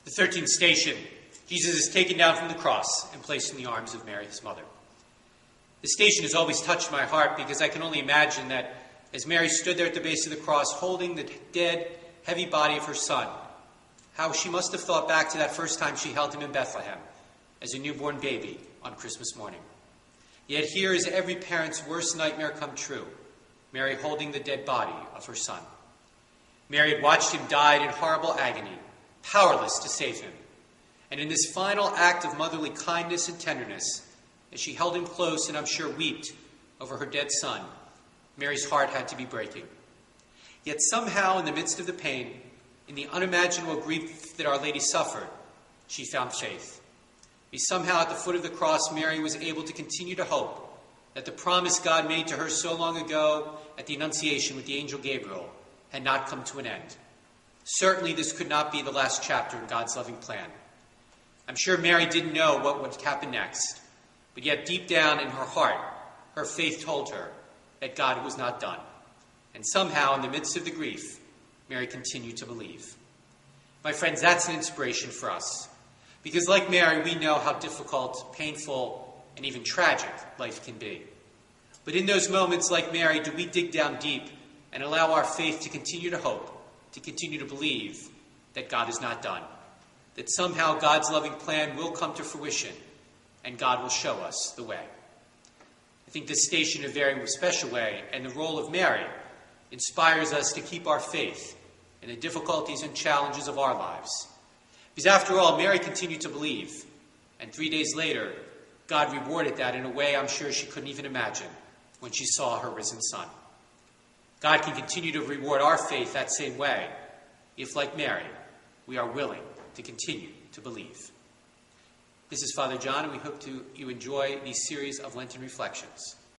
The 13th station, Jesus is taken down from the cross and placed in the arms of Mary, his mother. The station has always touched my heart because I can only imagine that as Mary stood there at the base of the cross holding the dead, heavy body of her son, how she must have thought back to that first time she held him in Bethlehem as a newborn baby on Christmas morning. Yet here is every parent's worst nightmare come true, Mary holding the dead body of her son. Mary had watched him die in horrible agony, powerless to save him. And in this final act of motherly kindness and tenderness, as she held him close and I'm sure wept over her dead son, Mary's heart had to be breaking. Yet somehow in the midst of the pain, in the unimaginable grief that Our Lady suffered, she found faith. Somehow at the foot of the cross, Mary was able to continue to hope that the promise God made to her so long ago at the Annunciation with the angel Gabriel had not come to an end. Certainly this could not be the last chapter in God's loving plan. I'm sure Mary didn't know what would happen next, but yet deep down in her heart, her faith told her that God was not done. And somehow in the midst of the grief, Mary continued to believe. My friends, that's an inspiration for us. Because like Mary, we know how difficult, painful, and even tragic life can be. But in those moments, like Mary, do we dig down deep and allow our faith to continue to hope, to continue to believe that God is not done, that somehow God's loving plan will come to fruition and God will show us the way. I think this station in a very special way, and the role of Mary, inspires us to keep our faith in the difficulties and challenges of our lives. Because after all, Mary continued to believe, and 3 days later, God rewarded that in a way I'm sure she couldn't even imagine when she saw her risen son. God can continue to reward our faith that same way if, like Mary, we are willing to continue to believe. This is Father John, and we hope you enjoy these series of Lenten reflections.